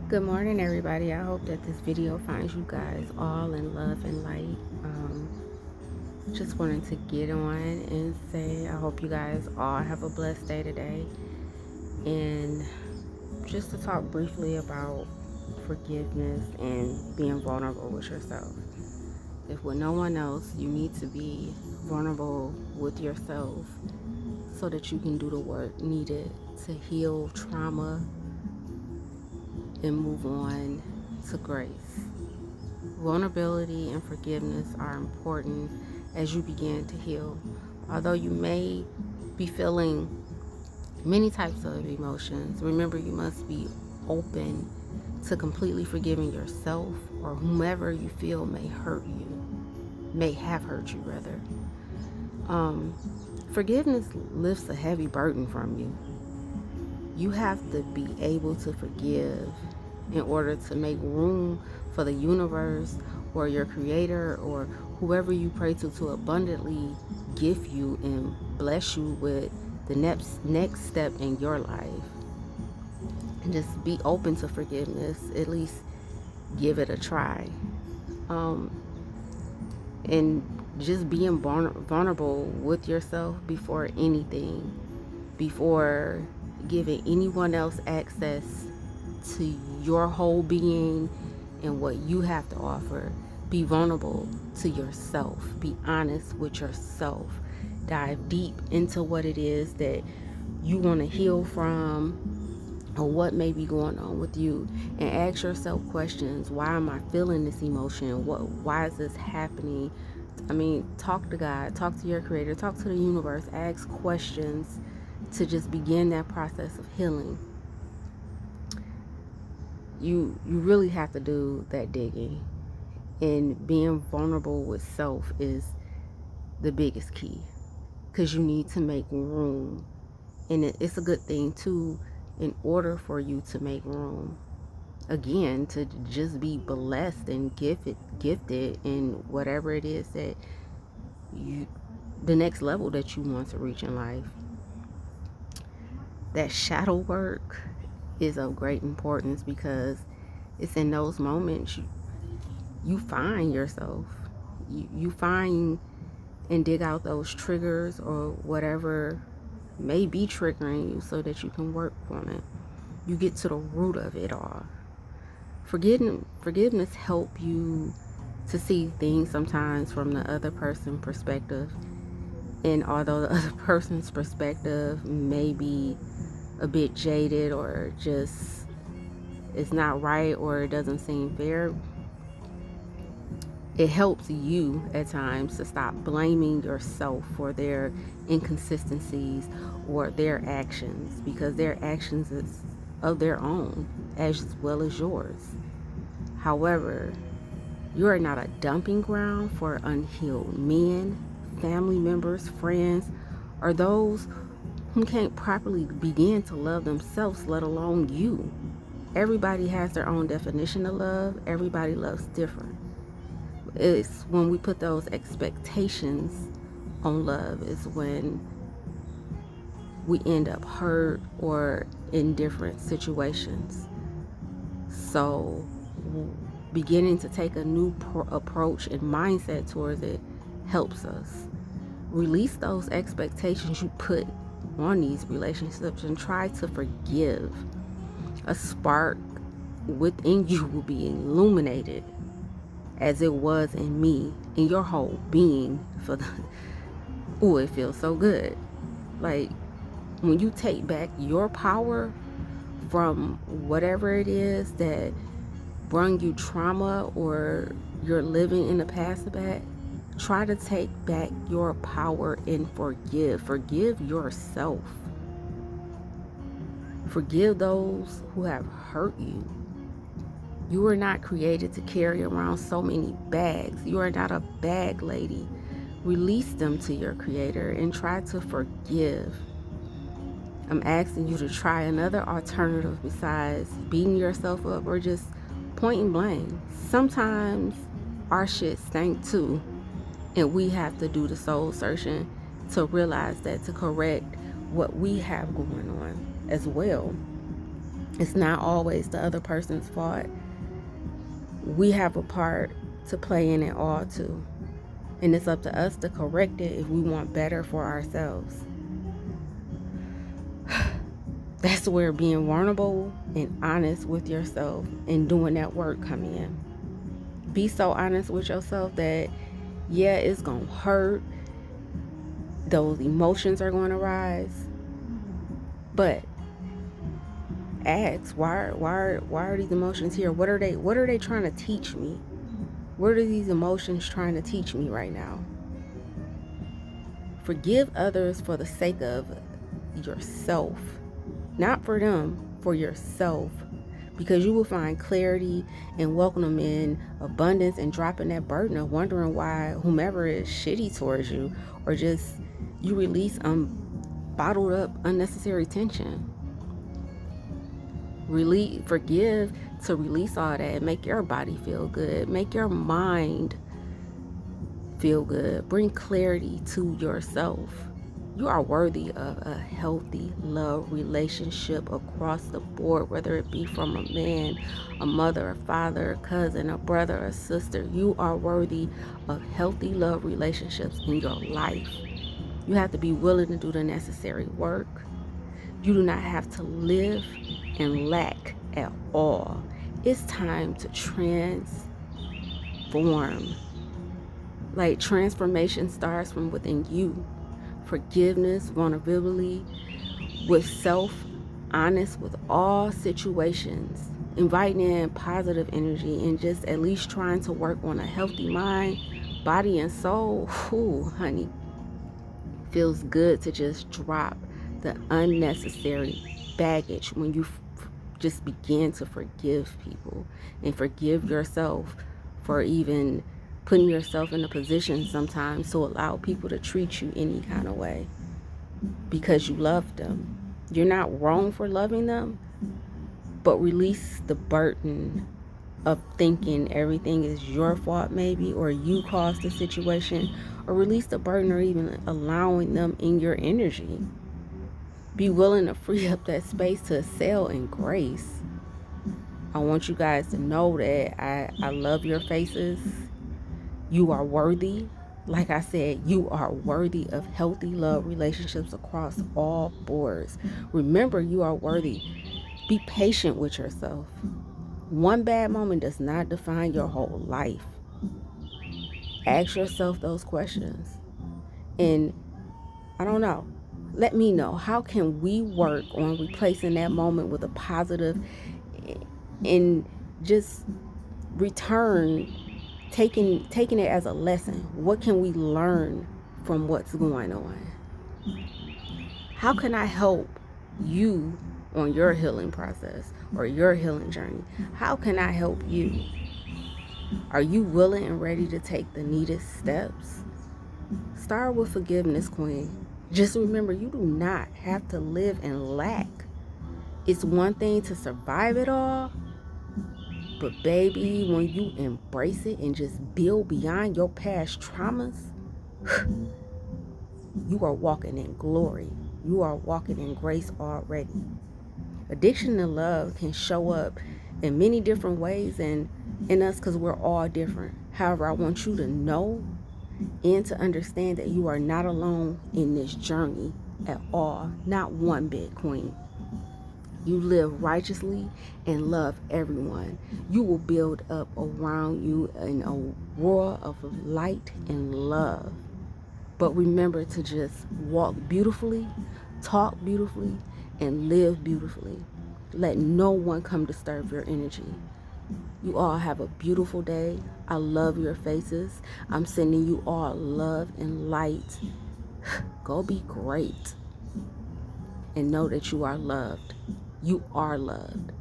Good morning, everybody. I hope that this video finds you guys all in love and light. Just wanted to get on and say I hope you guys all have a blessed day today. And just to talk briefly about forgiveness and being vulnerable with yourself. If with no one else, you need to be vulnerable with yourself so that you can do the work needed to heal trauma and move on to grace. Vulnerability and forgiveness are important as you begin to heal. Although you may be feeling many types of emotions, remember you must be open to completely forgiving yourself or whomever you feel may have hurt you rather. Um, Forgiveness lifts a heavy burden from you. You have to be able to forgive in order to make room for the universe or your creator or whoever you pray to abundantly gift you and bless you with the next step in your life. And just be open to forgiveness. At least give it a try. Um, and just being vulnerable with yourself before anything, before giving anyone else access to your whole being and what you have to offer. Be vulnerable to yourself. Be honest with yourself. Dive deep into what it is that you want to heal from or what may be going on with you, and ask yourself questions. Why am I feeling this emotion? Why is this happening? I mean, talk to God, talk to your creator, talk to the universe, ask questions to just begin that process of healing. You really have to do that digging, and being vulnerable with self is the biggest key, because you need to make room, and it's a good thing too, in order for you to make room again to just be blessed and gifted in whatever it is that you the next level that you want to reach in life. That shadow work is of great importance, because it's in those moments you find yourself. You find and dig out those triggers or whatever may be triggering you so that you can work on it. You get to the root of it all. Forgiveness help you to see things sometimes from the other person's perspective. And although the other person's perspective may be a bit jaded or just it's not right or it doesn't seem fair, it helps you at times to stop blaming yourself for their inconsistencies or their actions, because their actions is of their own as well as yours. However, you are not a dumping ground for unhealed men, family members, friends, or those who can't properly begin to love themselves, let alone you. Everybody has their own definition of love. Everybody loves different. It's when we put those expectations on love is when we end up hurt or in different situations. So beginning to take a new approach and mindset towards it helps us release those expectations you put on these relationships and try to forgive. A spark within you will be illuminated as it was in me, in your whole being. For the oh, it feels so good. Like when you take back your power from whatever it is that brought you trauma or you're living in the past back, try to take back your power and forgive yourself. Forgive those who have hurt you. You were not created to carry around so many bags. You are not a bag lady. Release them to your creator and try to forgive. I'm asking you to try another alternative besides beating yourself up or just pointing blame. Sometimes our shit stank too, and we have to do the soul searching to realize that, to correct what we have going on as well. It's not always the other person's fault. We have a part to play in it all too. And it's up to us to correct it if we want better for ourselves. That's where being vulnerable and honest with yourself and doing that work come in. Be so honest with yourself that, yeah, it's going to hurt. Those emotions are going to rise. But ask, why are these emotions here? What are they trying to teach me? What are these emotions trying to teach me right now? Forgive others for the sake of yourself. Not for them, for yourself. Because you will find clarity and welcome them in abundance and dropping that burden of wondering why whomever is shitty towards you, or just you release bottled up unnecessary tension. Forgive to release all that. Make your body feel good. Make your mind feel good. Bring clarity to yourself. You are worthy of a healthy love relationship across the board, whether it be from a man, a mother, a father, a cousin, a brother, a sister. You are worthy of healthy love relationships in your life. You have to be willing to do the necessary work. You do not have to live in lack at all. It's time to transform. Like, transformation starts from within you. Forgiveness, vulnerability, with self, honest with all situations, inviting in positive energy, and just at least trying to work on a healthy mind, body, and soul. Ooh, honey, feels good to just drop the unnecessary baggage when you just begin to forgive people and forgive yourself for even putting yourself in a position sometimes to allow people to treat you any kind of way because you love them. You're not wrong for loving them, but release the burden of thinking everything is your fault maybe, or you caused the situation, or release the burden or even allowing them in your energy. Be willing to free up that space to excel in grace. I want you guys to know that I love your faces. You are worthy. Like I said, you are worthy of healthy love relationships across all boards. Remember, you are worthy. Be patient with yourself. One bad moment does not define your whole life. Ask yourself those questions. And I don't know. Let me know. How can we work on replacing that moment with a positive and just return, taking it as a lesson? What can we learn from what's going on? How can I help you on your healing process or your healing journey? How can I help you? Are you willing and ready to take the needed steps? Start with forgiveness, Queen. Just remember, you do not have to live in lack. It's one thing to survive it all, but baby, when you embrace it and just build beyond your past traumas, you are walking in glory. You are walking in grace already. Addiction to love can show up in many different ways in us because we're all different. However, I want you to know and to understand that you are not alone in this journey at all. Not one bit, Queen. You live righteously and love everyone. You will build up around you an aurora of light and love. But remember to just walk beautifully, talk beautifully, and live beautifully. Let no one come disturb your energy. You all have a beautiful day. I love your faces. I'm sending you all love and light. Go be great. And know that you are loved. You are loved.